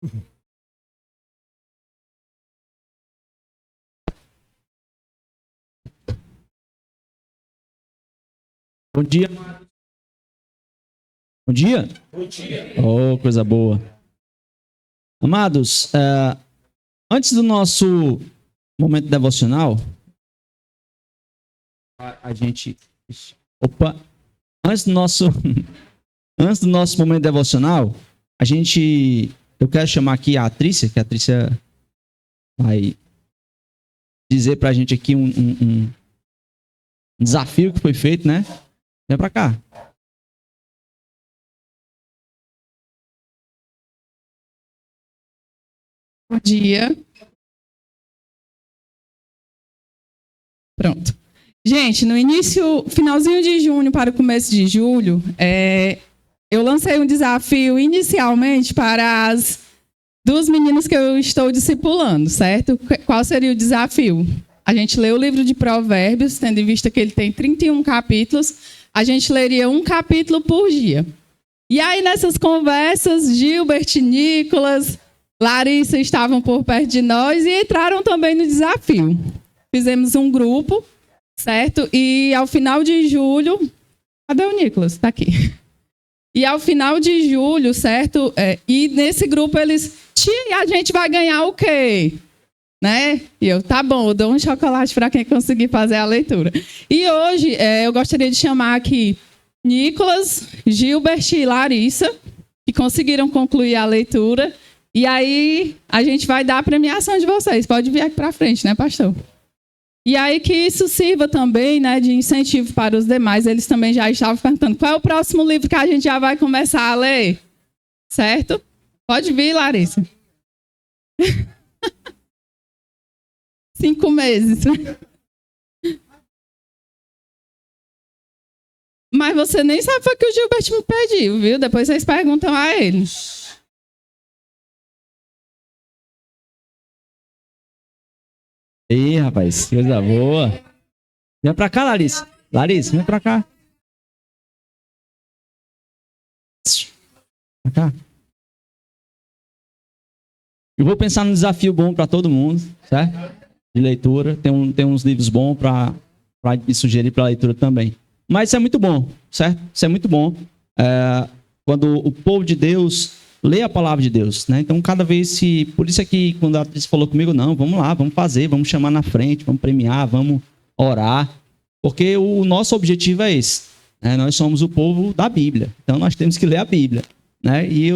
Bom dia. Bom dia. Bom dia. Oh, coisa boa. Amados, antes do nosso momento devocional, a gente... Opa! Antes do nosso momento devocional, eu quero chamar aqui a Trícia, que a Trícia vai dizer pra gente aqui um desafio que foi feito, né? Vem pra cá. Bom dia. Pronto. Gente, no finalzinho de junho para o começo de julho, eu lancei um desafio inicialmente para as duas meninas que eu estou discipulando, certo? Qual seria o desafio? A gente lê o livro de Provérbios, tendo em vista que ele tem 31 capítulos, a gente leria um capítulo por dia. E aí, nessas conversas, Gilbert, Nicolas, Larissa estavam por perto de nós e entraram também no desafio. Fizemos um grupo, certo? E ao final de julho... Cadê o Nicolas? Está aqui. E ao final de julho, certo? E nesse grupo eles... Tia, a gente vai ganhar o quê? Né? E eu, tá bom, eu dou um chocolate para quem conseguir fazer a leitura. E hoje eu gostaria de chamar aqui Nicolas, Gilbert e Larissa, que conseguiram concluir a leitura. E aí a gente vai dar a premiação de vocês. Pode vir aqui para frente, né, pastor? E aí que isso sirva também, né, de incentivo para os demais. Eles também já estavam perguntando qual é o próximo livro que a gente já vai começar a ler. Certo? Pode vir, Larissa. 5 meses. Mas você nem sabe o que o Gilbert me pediu, viu? Depois vocês perguntam a ele. Ih, rapaz, coisa boa. Vem pra cá, Larissa. Larissa, vem pra cá. Pra cá. Eu vou pensar num desafio bom para todo mundo, certo? De leitura. Tem uns livros bons para sugerir para leitura também. Mas isso é muito bom, certo? Isso é muito bom. Quando o povo de Deus lê a palavra de Deus, né? Então, cada vez que... Por isso é que quando a Atriz falou comigo, não, vamos lá, vamos fazer, vamos chamar na frente, vamos premiar, vamos orar. Porque o nosso objetivo é esse, né? Nós somos o povo da Bíblia. Então, nós temos que ler a Bíblia, né? E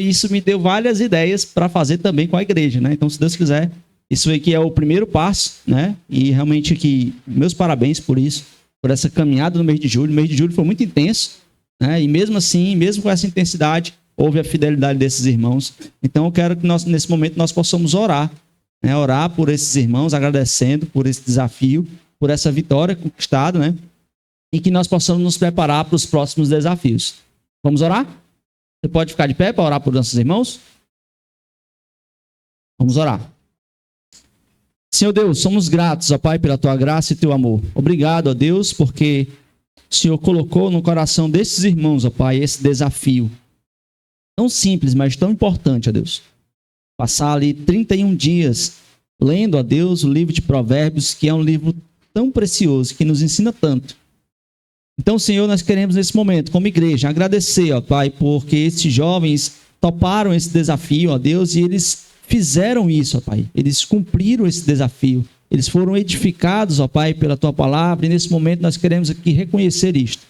isso me deu várias ideias para fazer também com a igreja, né? Então, se Deus quiser, isso aqui é o primeiro passo, né? E realmente aqui, meus parabéns por isso, por essa caminhada no mês de julho. O mês de julho foi muito intenso, né? E mesmo assim, mesmo com essa intensidade, houve a fidelidade desses irmãos. Então, eu quero que nesse momento nós possamos orar, né? Orar por esses irmãos, agradecendo por esse desafio, por essa vitória conquistada, né? E que nós possamos nos preparar para os próximos desafios. Vamos orar? Você pode ficar de pé para orar por nossos irmãos? Vamos orar. Senhor Deus, somos gratos, ó Pai, pela Tua graça e Teu amor. Obrigado, ó Deus, porque o Senhor colocou no coração desses irmãos, ó Pai, esse desafio. Tão simples, mas tão importante, ó Deus. Passar ali 31 dias lendo, ó Deus, o livro de Provérbios, que é um livro tão precioso, que nos ensina tanto. Então, Senhor, nós queremos nesse momento, como igreja, agradecer, ó Pai, porque esses jovens toparam esse desafio, ó Deus, e eles fizeram isso, ó Pai. Eles cumpriram esse desafio. Eles foram edificados, ó Pai, pela Tua palavra, e nesse momento nós queremos aqui reconhecer isto.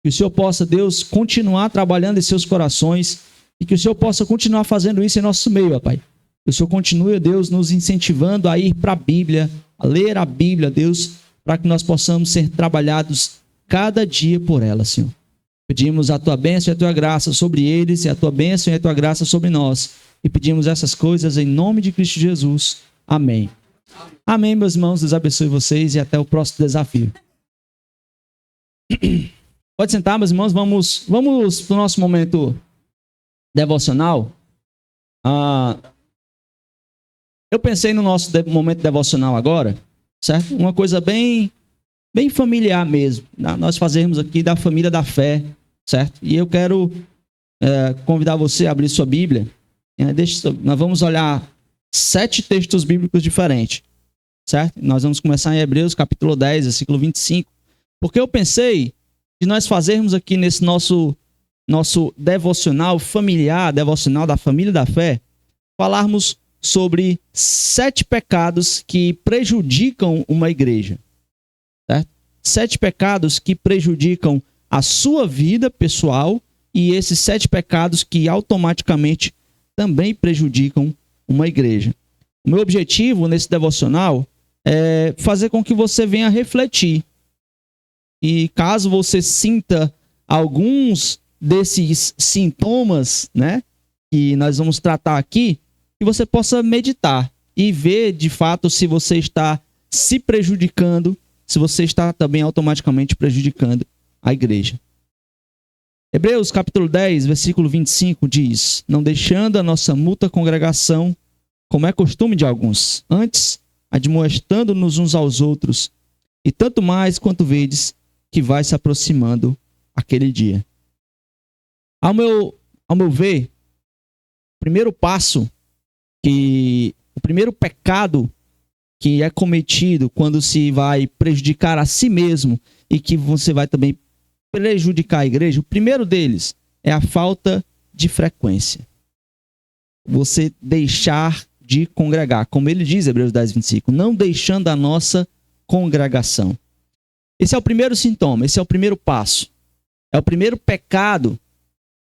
Que o Senhor possa, Deus, continuar trabalhando em seus corações e que o Senhor possa continuar fazendo isso em nosso meio, ó Pai. Que o Senhor continue, ó Deus, nos incentivando a ir para a Bíblia, a ler a Bíblia, Deus, para que nós possamos ser trabalhados cada dia por ela, Senhor. Pedimos a Tua bênção e a Tua graça sobre eles e a Tua bênção e a Tua graça sobre nós. E pedimos essas coisas em nome de Cristo Jesus. Amém. Amém, meus irmãos. Deus abençoe vocês e até o próximo desafio. Pode sentar, meus irmãos. Vamos para o nosso momento devocional. Eu pensei no nosso momento devocional agora, certo? Uma coisa bem familiar mesmo. Nós fazemos aqui da família da fé, certo? E eu quero convidar você a abrir sua Bíblia Nós vamos olhar 7 textos bíblicos diferentes, certo? Nós vamos começar em Hebreus, capítulo 10, versículo 25. Porque eu pensei de nós fazermos aqui nesse nosso devocional familiar, devocional da família da fé, falarmos sobre 7 pecados que prejudicam uma igreja, certo? 7 pecados que prejudicam a sua vida pessoal e esses 7 pecados que automaticamente também prejudicam uma igreja. O meu objetivo nesse devocional é fazer com que você venha refletir. E caso você sinta alguns desses sintomas, né, que nós vamos tratar aqui, que você possa meditar e ver de fato se você está se prejudicando, se você está também automaticamente prejudicando a igreja. Hebreus capítulo 10, versículo 25 diz: não deixando a nossa mútua congregação, como é costume de alguns, antes admoestando-nos uns aos outros, e tanto mais quanto vedes que vai se aproximando aquele dia. Ao meu ver, o primeiro pecado que é cometido quando se vai prejudicar a si mesmo e que você vai também prejudicar a igreja, o primeiro deles é a falta de frequência. Você deixar de congregar, como ele diz, Hebreus 10, 25, não deixando a nossa congregação. Esse é o primeiro sintoma, esse é o primeiro passo. É o primeiro pecado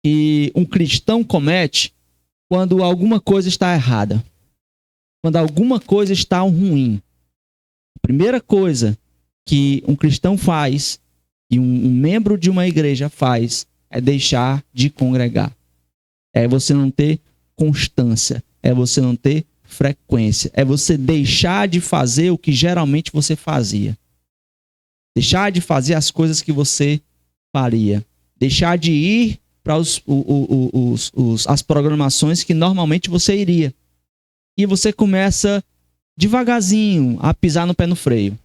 que um cristão comete quando alguma coisa está errada, quando alguma coisa está ruim. A primeira coisa que um cristão faz, e um membro de uma igreja faz, é deixar de congregar. É você não ter constância, é você não ter frequência, é você deixar de fazer o que geralmente você fazia. Deixar de fazer as coisas que você faria. Deixar de ir para as programações que normalmente você iria. E você começa devagarzinho a pisar no pé no freio.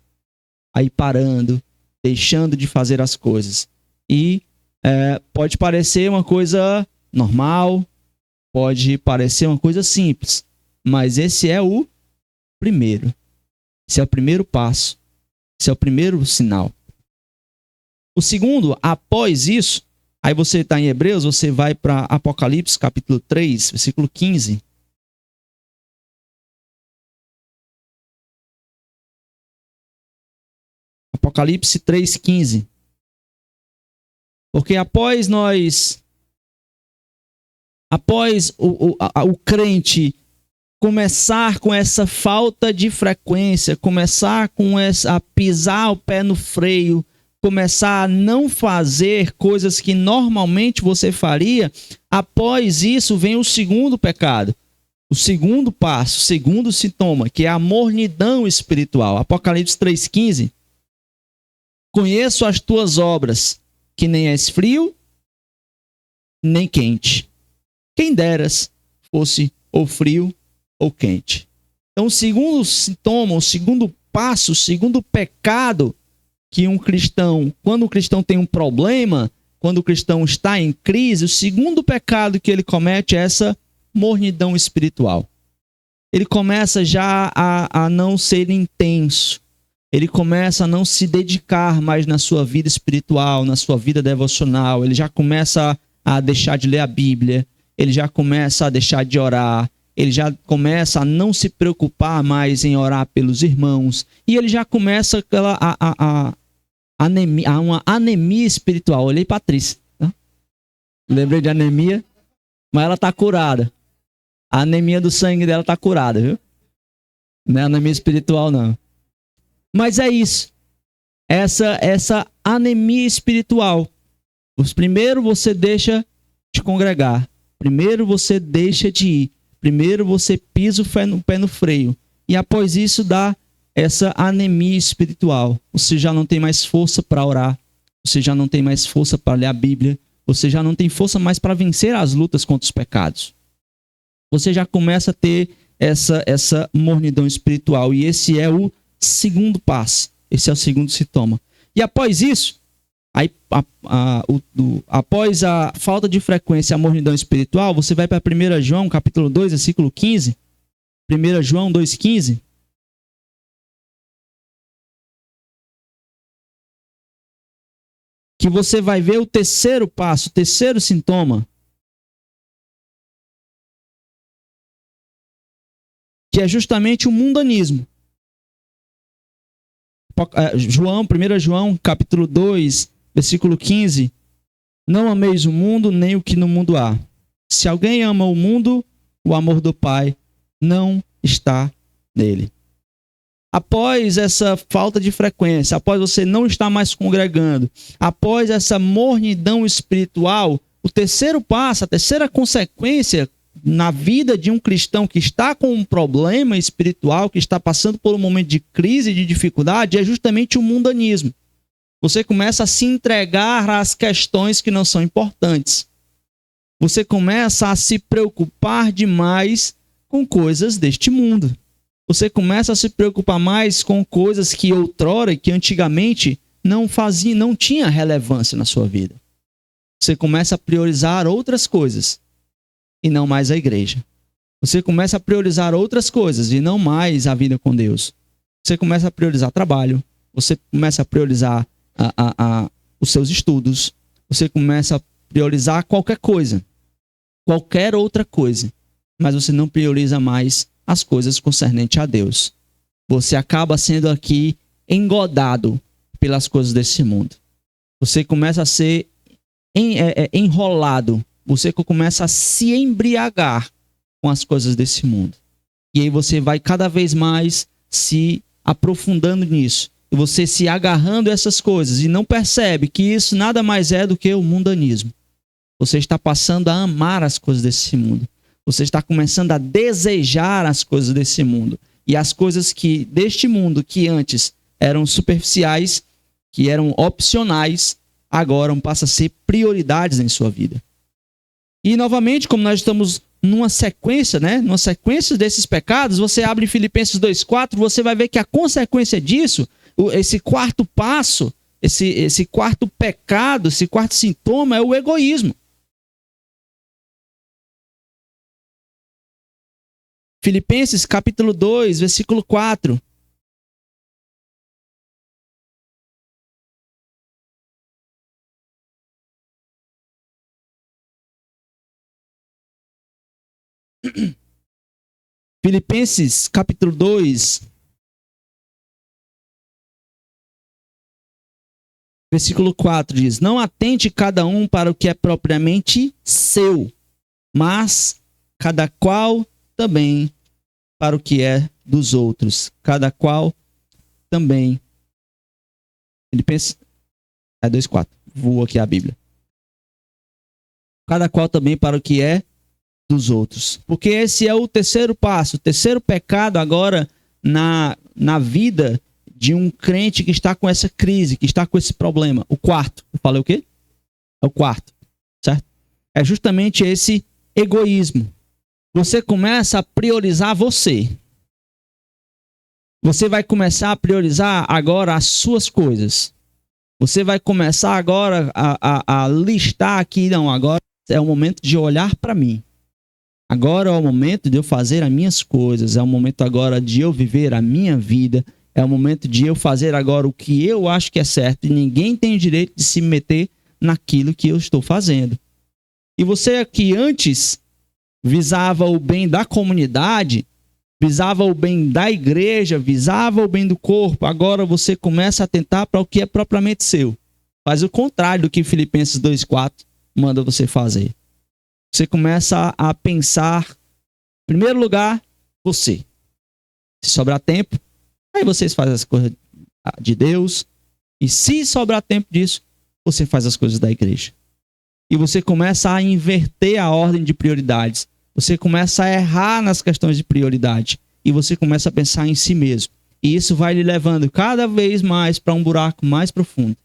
Aí parando, deixando de fazer as coisas. E pode parecer uma coisa normal, pode parecer uma coisa simples, mas esse é o primeiro. Esse é o primeiro passo. Esse é o primeiro sinal. O segundo, após isso, aí você está em Hebreus, você vai para Apocalipse, capítulo 3, versículo 15. Apocalipse 3, 15. Porque após o crente começar com essa falta de frequência, começar a pisar o pé no freio, começar a não fazer coisas que normalmente você faria, após isso vem o segundo pecado, o segundo passo, o segundo sintoma, que é a mornidão espiritual. Apocalipse 3,15. Conheço as tuas obras, que nem és frio, nem quente. Quem deras fosse ou frio ou quente. Então, o segundo sintoma, o segundo passo, o segundo pecado que um cristão, quando o cristão tem um problema, quando o cristão está em crise, o segundo pecado que ele comete é essa mornidão espiritual. Ele começa já a não ser intenso. Ele começa a não se dedicar mais na sua vida espiritual, na sua vida devocional. Ele já começa a deixar de ler a Bíblia. Ele já começa a deixar de orar. Ele já começa a não se preocupar mais em orar pelos irmãos. E ele já começa uma anemia espiritual. Olhei para a Patrícia. Tá? Lembrei de anemia, mas ela está curada. A anemia do sangue dela está curada, viu? Não é anemia espiritual, não. Mas é isso. Essa anemia espiritual. Primeiro você deixa de congregar. Primeiro você deixa de ir. Primeiro você pisa o pé no freio. E após isso dá essa anemia espiritual. Você já não tem mais força para orar. Você já não tem mais força para ler a Bíblia. Você já não tem força mais para vencer as lutas contra os pecados. Você já começa a ter essa mornidão espiritual. E esse é o segundo passo. Esse é o segundo sintoma. E após isso, Aí, após a falta de frequência, a mornidão espiritual, você vai para 1 João, capítulo 2, versículo 15. 1 João 2,15. Que você vai ver o terceiro passo, o terceiro sintoma. Que é justamente o mundanismo. 1 João, capítulo 2, versículo 15. Não ameis o mundo, nem o que no mundo há. Se alguém ama o mundo, o amor do Pai não está nele. Após essa falta de frequência, após você não estar mais congregando, após essa mornidão espiritual, o terceiro passo, a terceira consequência na vida de um cristão que está com um problema espiritual, que está passando por um momento de crise, de dificuldade, é justamente o mundanismo. Você começa a se entregar às questões que não são importantes. Você começa a se preocupar demais com coisas deste mundo. Você começa a se preocupar mais com coisas que outrora, que antigamente não tinha relevância na sua vida. Você começa a priorizar outras coisas e não mais a igreja. Você começa a priorizar outras coisas e não mais a vida com Deus. Você começa a priorizar trabalho, você começa a priorizar os seus estudos, você começa a priorizar qualquer coisa, qualquer outra coisa, mas você não prioriza mais as coisas concernentes a Deus. Você acaba sendo aqui engodado pelas coisas desse mundo. Você começa a ser enrolado, você começa a se embriagar com as coisas desse mundo. E aí você vai cada vez mais se aprofundando nisso. E você se agarrando a essas coisas e não percebe que isso nada mais é do que o mundanismo. Você está passando a amar as coisas desse mundo. Você está começando a desejar as coisas desse mundo. E as coisas deste mundo que antes eram superficiais, que eram opcionais, agora passam a ser prioridades em sua vida. E novamente, como nós estamos numa sequência, numa sequência desses pecados, você abre Filipenses 2,4, você vai ver que a consequência disso, esse quarto passo, esse quarto pecado, esse quarto sintoma é o egoísmo. Filipenses capítulo 2, versículo 4. Filipenses capítulo 2, versículo 4 diz: não atente cada um para o que é propriamente seu, mas cada qual também para o que é dos outros. Cada qual também. Filipenses 2,4. Vou aqui a Bíblia. Cada qual também para o que é dos outros. Porque esse é o terceiro passo, o terceiro pecado agora na vida de um crente que está com essa crise, que está com esse problema. O quarto. Eu falei o quê? É o quarto. Certo? É justamente esse egoísmo. Você começa a priorizar você. Você vai começar a priorizar agora as suas coisas. Você vai começar agora a listar aqui, não, agora é o momento de olhar para mim. Agora é o momento de eu fazer as minhas coisas. É o momento agora de eu viver a minha vida. É o momento de eu fazer agora o que eu acho que é certo. E ninguém tem o direito de se meter naquilo que eu estou fazendo. E você que antes visava o bem da comunidade, visava o bem da igreja, visava o bem do corpo, agora você começa a atentar para o que é propriamente seu. Faz o contrário do que Filipenses 2,4 manda você fazer. Você começa a pensar, em primeiro lugar, você. Se sobrar tempo, aí vocês fazem as coisas de Deus. E se sobrar tempo disso, você faz as coisas da igreja. E você começa a inverter a ordem de prioridades. Você começa a errar nas questões de prioridade. E você começa a pensar em si mesmo. E isso vai lhe levando cada vez mais para um buraco mais profundo.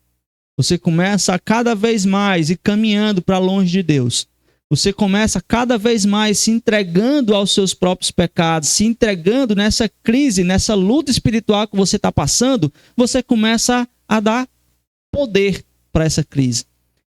Você começa a cada vez mais ir caminhando para longe de Deus. Você começa cada vez mais se entregando aos seus próprios pecados, se entregando nessa crise, nessa luta espiritual que você está passando. Você começa a dar poder para essa crise.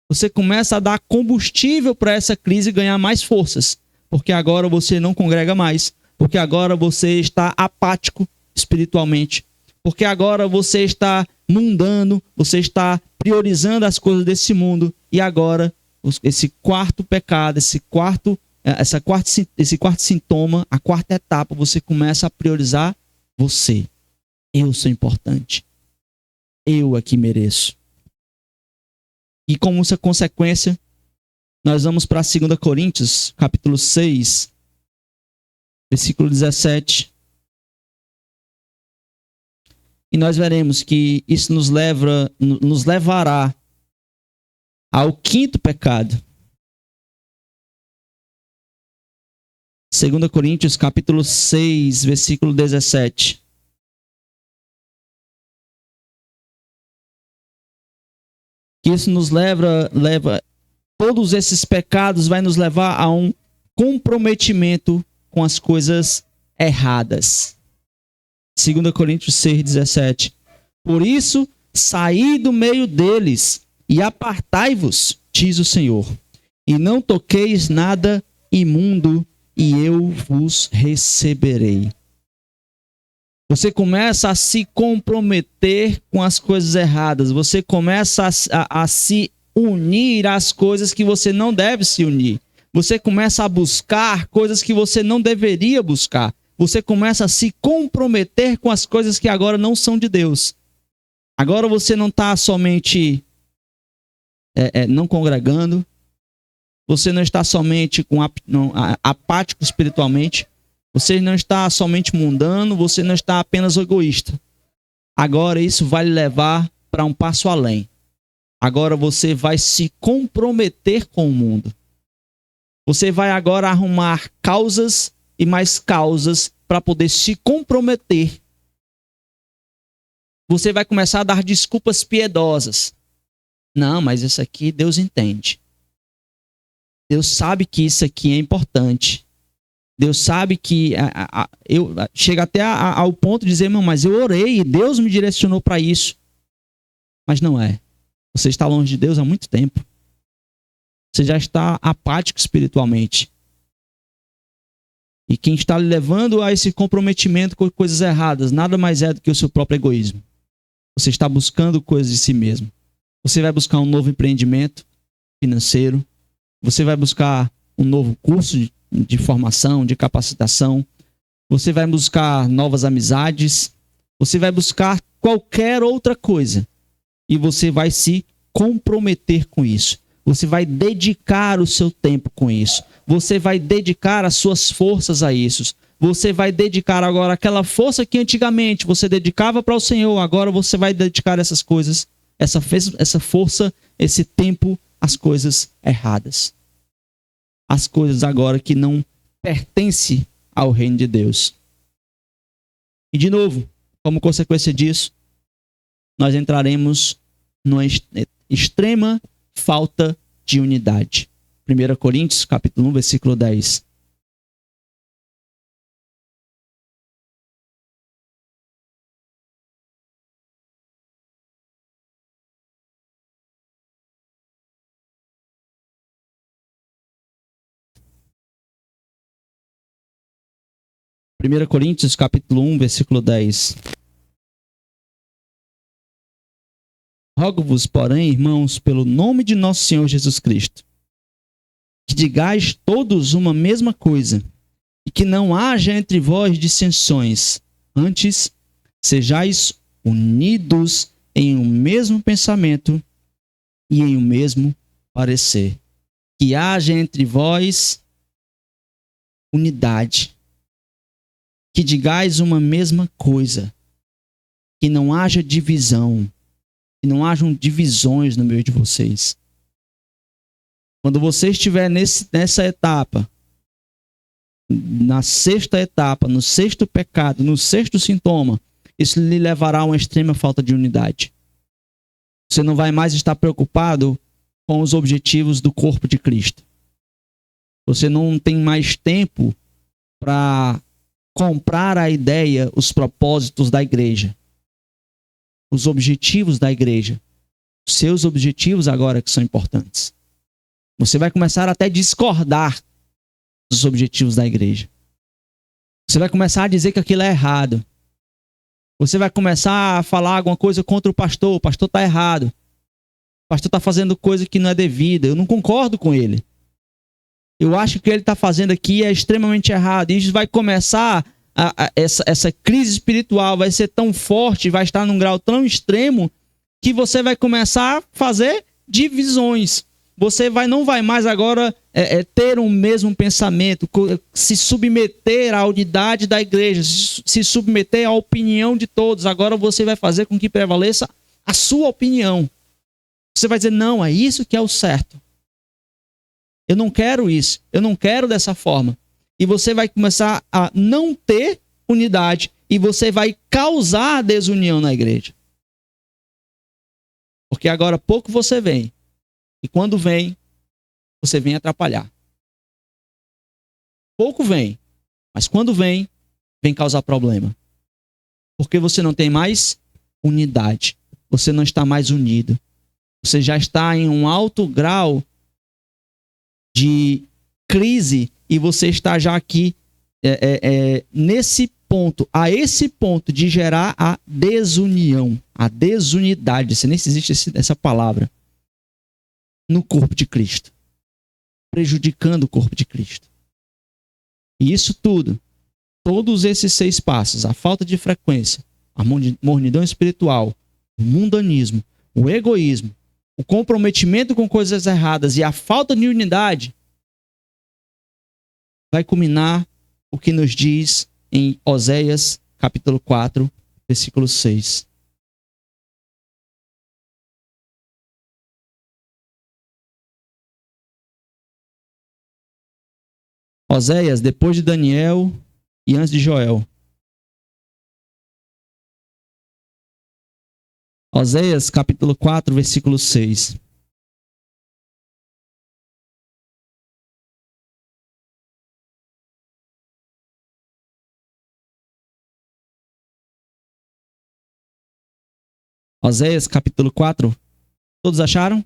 Você começa a dar combustível para essa crise e ganhar mais forças. Porque agora você não congrega mais. Porque agora você está apático espiritualmente. Porque agora você está mundano, você está priorizando as coisas desse mundo. E agora, esse quarto pecado, esse quarto sintoma, a quarta etapa, você começa a priorizar você. Eu sou importante. Eu aqui mereço. E como essa consequência, nós vamos para 2 Coríntios, capítulo 6, versículo 17. E nós veremos que isso nos levará ao quinto pecado. 2 Coríntios, capítulo 6, versículo 17. Que isso nos leva, todos esses pecados vai nos levar a um comprometimento com as coisas erradas. 2 Coríntios 6, 17. Por isso, saí do meio deles e apartai-vos, diz o Senhor, e não toqueis nada imundo, e eu vos receberei. Você começa a se comprometer com as coisas erradas. Você começa a se unir às coisas que você não deve se unir. Você começa a buscar coisas que você não deveria buscar. Você começa a se comprometer com as coisas que agora não são de Deus. Agora você não está somente não congregando. Você não está somente apático espiritualmente. Você não está somente mundano, você não está apenas egoísta. Agora isso vai lhe levar para um passo além. Agora você vai se comprometer com o mundo. Você vai agora arrumar causas e mais causas para poder se comprometer. Você vai começar a dar desculpas piedosas. Não, mas isso aqui Deus entende. Deus sabe que isso aqui é importante. Deus sabe que eu chego até ao ponto de dizer, irmão, mas eu orei e Deus me direcionou para isso. Mas não é. Você está longe de Deus há muito tempo. Você já está apático espiritualmente. E quem está lhe levando a esse comprometimento com coisas erradas, nada mais é do que o seu próprio egoísmo. Você está buscando coisas de si mesmo. Você vai buscar um novo empreendimento financeiro. Você vai buscar um novo curso de formação, de capacitação. Você vai buscar novas amizades. Você vai buscar qualquer outra coisa. E você vai se comprometer com isso. Você vai dedicar o seu tempo com isso. Você vai dedicar as suas forças a isso. Você vai dedicar agora aquela força que antigamente você dedicava para o Senhor. Agora você vai dedicar essas coisas, essa força, esse tempo às coisas erradas. As coisas agora que não pertencem ao reino de Deus. E de novo, como consequência disso, nós entraremos numa extrema falta de unidade. 1 Coríntios, capítulo 1, versículo 10. Primeira Coríntios, capítulo 1, versículo 10. Rogo-vos, porém, irmãos, pelo nome de nosso Senhor Jesus Cristo, que digais todos uma mesma coisa, e que não haja entre vós dissensões. Antes, sejais unidos em um mesmo pensamento e em um mesmo parecer. Que haja entre vós unidade. Que digais uma mesma coisa. Que não haja divisão. Que não hajam divisões no meio de vocês. Quando você estiver nessa etapa, na sexta etapa, no sexto pecado, no sexto sintoma, isso lhe levará a uma extrema falta de unidade. Você não vai mais estar preocupado com os objetivos do corpo de Cristo. Você não tem mais tempo para comprar a ideia, os propósitos da igreja. Os objetivos da igreja. seus objetivos agora que são importantes. Você vai começar até a discordar dos objetivos da igreja. Você vai começar a dizer que aquilo é errado. Você vai começar a falar alguma coisa contra o pastor está errado. O pastor está fazendo coisa que não é devida, eu não concordo com ele. Eu acho que o que ele está fazendo aqui é extremamente errado. E isso vai começar, essa crise espiritual vai ser tão forte, vai estar num grau tão extremo, que você vai começar a fazer divisões. Você não vai mais agora ter um mesmo pensamento, se submeter à unidade da igreja, se submeter à opinião de todos. Agora você vai fazer com que prevaleça a sua opinião. Você vai dizer, não, é isso que é o certo. Eu não quero isso, eu não quero dessa forma. E você vai começar a não ter unidade e você vai causar desunião na igreja. Porque agora pouco você vem. E quando vem, você vem atrapalhar. Pouco vem, mas quando vem causar problema. Porque você não tem mais unidade. Você não está mais unido. Você já está em um alto grau de crise e você está já aqui nesse ponto, a esse ponto de gerar a desunião, a desunidade, se nem existe essa palavra, no corpo de Cristo, prejudicando o corpo de Cristo. E isso tudo, todos esses 6 passos, a falta de frequência, a mornidão espiritual, o mundanismo, o egoísmo, o comprometimento com coisas erradas e a falta de unidade, vai culminar o que nos diz em Oséias, capítulo 4, versículo 6. Oséias, depois de Daniel e antes de Joel. Oséias, capítulo 4, versículo 6. Oséias, capítulo 4. Todos acharam?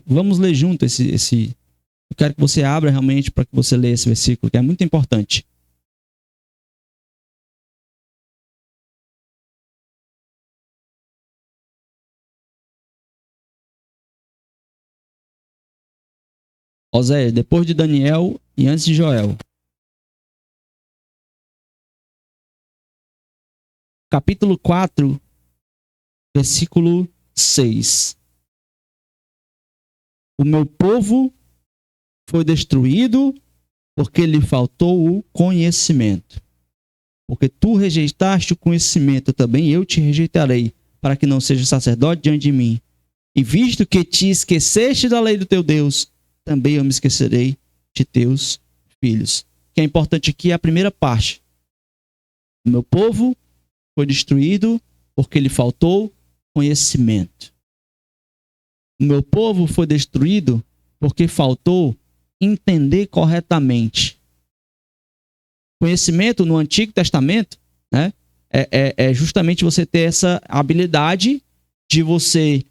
Vamos ler junto esse. Eu quero que você abra realmente para que você leia esse versículo, que é muito importante. Oséias, depois de Daniel e antes de Joel. Capítulo 4, versículo 6. O meu povo foi destruído porque lhe faltou o conhecimento. Porque tu rejeitaste o conhecimento, também eu te rejeitarei, para que não seja sacerdote diante de mim. E visto que te esqueceste da lei do teu Deus, também eu me esquecerei de teus filhos. O que é importante aqui é a primeira parte. O meu povo foi destruído porque lhe faltou conhecimento. O meu povo foi destruído porque faltou entender corretamente. Conhecimento no Antigo Testamento, né, é justamente você ter essa habilidade de você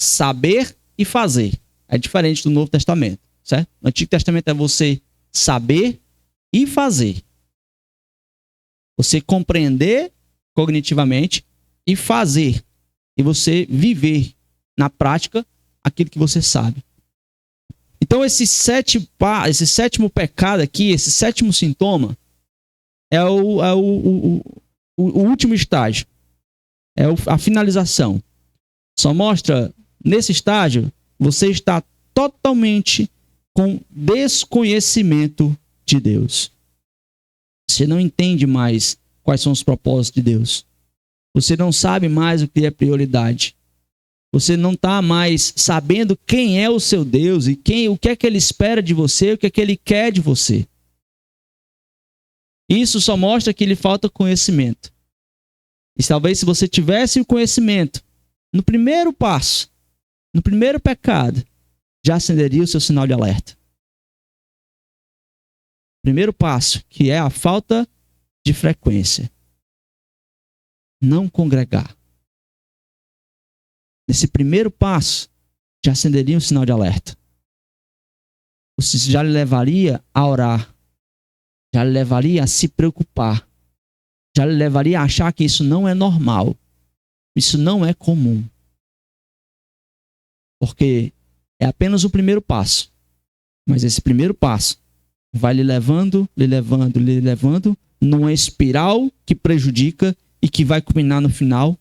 saber e fazer. É diferente do Novo Testamento, certo? No Antigo Testamento é você saber e fazer. Você compreender cognitivamente e fazer. E você viver na prática aquilo que você sabe. Então esse sétimo pecado aqui, esse sétimo sintoma, é o último estágio. É a finalização. Só mostra, nesse estágio, você está totalmente com desconhecimento de Deus. Você não entende mais quais são os propósitos de Deus. Você não sabe mais o que é prioridade. Você não está mais sabendo quem é o seu Deus e o que é que Ele espera de você, o que é que Ele quer de você. Isso só mostra que lhe falta conhecimento. E talvez se você tivesse o conhecimento, no primeiro passo, no primeiro pecado, já acenderia o seu sinal de alerta. Primeiro passo, que é a falta de frequência. não congregar. Nesse primeiro passo, já acenderia um sinal de alerta. Já lhe levaria a orar. Já lhe levaria a se preocupar. Já lhe levaria a achar que isso não é normal. Isso não é comum. Porque é apenas o primeiro passo. Mas esse primeiro passo vai lhe levando numa espiral que prejudica e que vai culminar no final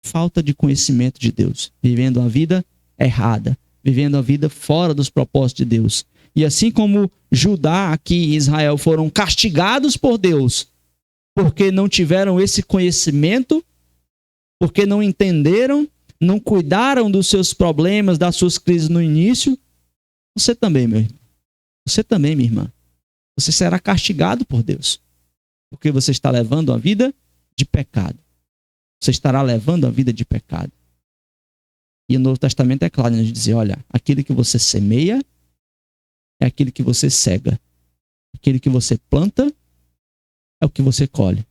falta de conhecimento de Deus. Vivendo a vida errada. Vivendo a vida fora dos propósitos de Deus. E assim como Judá aqui e Israel foram castigados por Deus porque não tiveram esse conhecimento, porque não entenderam, não cuidaram dos seus problemas, das suas crises no início, você também, meu irmão. Você também, minha irmã. Você será castigado por Deus. Porque você está levando a vida de pecado. Você estará levando a vida de pecado. E o Novo Testamento é claro em dizer, olha, aquilo que você semeia é aquilo que você cega. Aquilo que você planta é o que você colhe.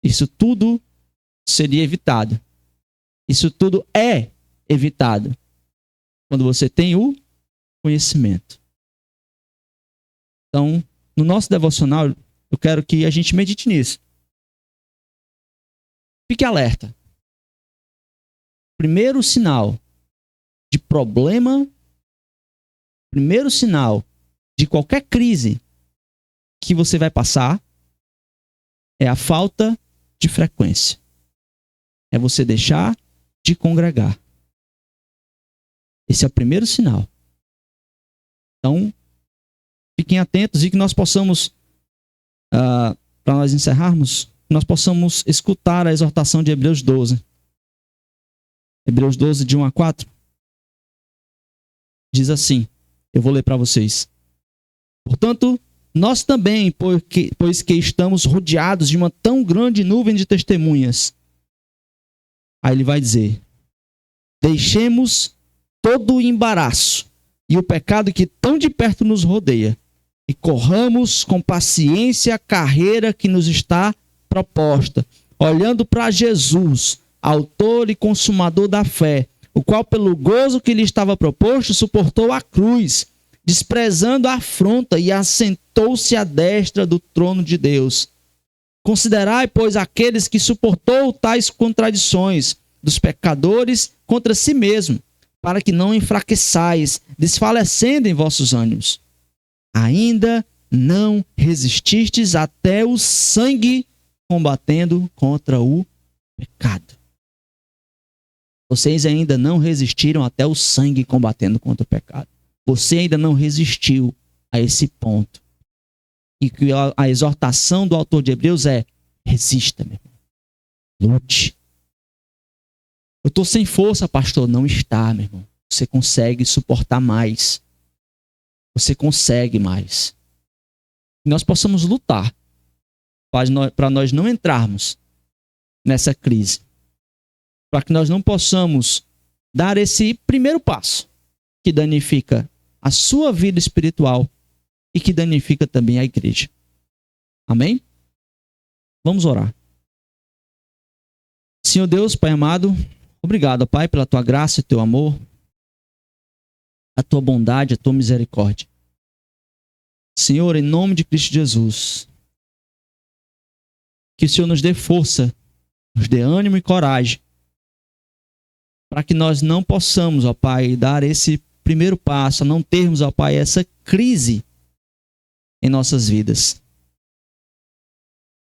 Isso tudo seria evitado. Isso tudo é evitado quando você tem o conhecimento. Então, no nosso devocional, eu quero que a gente medite nisso. Fique alerta. Primeiro sinal de problema, primeiro sinal de qualquer crise que você vai passar é a falta de frequência. É você deixar de congregar. Esse é o primeiro sinal. Então, fiquem atentos e que nós possamos, para nós encerrarmos, nós possamos escutar a exortação de Hebreus 12. Hebreus 12, de 1 a 4. Diz assim, eu vou ler para vocês. Portanto, nós também, pois que estamos rodeados de uma tão grande nuvem de testemunhas. Aí ele vai dizer, deixemos todo o embaraço e o pecado que tão de perto nos rodeia e corramos com paciência a carreira que nos está proposta, olhando para Jesus, autor e consumador da fé, o qual pelo gozo que lhe estava proposto suportou a cruz, desprezando a afronta e assentou-se à destra do trono de Deus. Considerai, pois, aqueles que suportou tais contradições dos pecadores contra si mesmo, para que não enfraqueçais, desfalecendo em vossos ânimos. Ainda não resististes até o sangue, combatendo contra o pecado. Vocês ainda não resistiram até o sangue combatendo contra o pecado. Você ainda não resistiu a esse ponto. E que a exortação do autor de Hebreus é, resista, meu irmão. Lute. Eu estou sem força, pastor. Não está, meu irmão. Você consegue suportar mais. Você consegue mais. Que nós possamos lutar para nós não entrarmos nessa crise. Para que nós não possamos dar esse primeiro passo que danifica a sua vida espiritual e que danifica também a igreja. Amém? Vamos orar. Senhor Deus, Pai amado, obrigado, Pai, pela tua graça e teu amor, a tua bondade, a tua misericórdia. Senhor, em nome de Cristo Jesus, que o Senhor nos dê força, nos dê ânimo e coragem, para que nós não possamos, ó Pai, dar esse primeiro passo, não termos, ó Pai, essa crise em nossas vidas.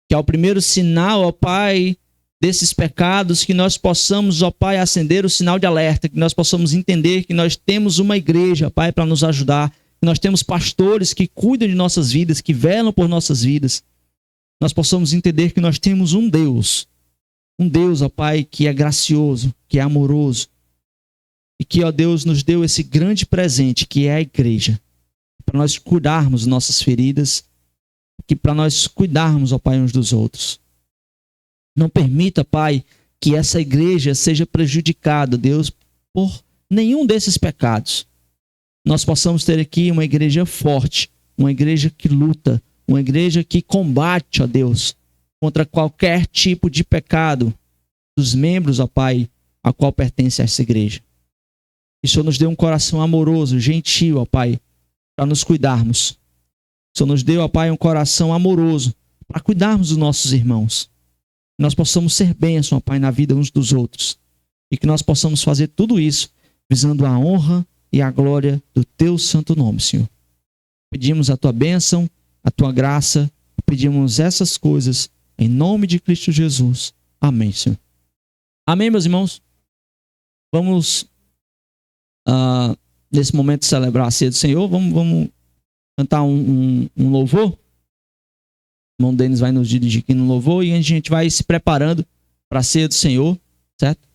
Que é o primeiro sinal, ó Pai, desses pecados, que nós possamos, ó Pai, acender o sinal de alerta, que nós possamos entender que nós temos uma igreja, Pai, para nos ajudar, que nós temos pastores que cuidam de nossas vidas, que velam por nossas vidas. Nós possamos entender que nós temos um Deus, ó Pai, que é gracioso, que é amoroso, e que, ó Deus, nos deu esse grande presente, que é a igreja, para nós cuidarmos de nossas feridas, que para nós cuidarmos, ó Pai, uns dos outros. Não permita, Pai, que essa igreja seja prejudicada, Deus, por nenhum desses pecados. Nós possamos ter aqui uma igreja forte, uma igreja que luta, uma igreja que combate, ó Deus, contra qualquer tipo de pecado dos membros, ó Pai, a qual pertence a essa igreja. Que o Senhor nos dê um coração amoroso, gentil, ó Pai, para nos cuidarmos. O Senhor nos dê, ó Pai, um coração amoroso para cuidarmos dos nossos irmãos. Que nós possamos ser bênção, ó Pai, na vida uns dos outros. E que nós possamos fazer tudo isso visando a honra e a glória do Teu santo nome, Senhor. Pedimos a Tua bênção, a Tua graça, pedimos essas coisas em nome de Cristo Jesus. Amém, Senhor. Amém, meus irmãos? Vamos, nesse momento, celebrar a ceia do Senhor. Vamos cantar um louvor. O irmão Denis vai nos dirigir aqui no louvor e a gente vai se preparando para a ceia do Senhor, certo?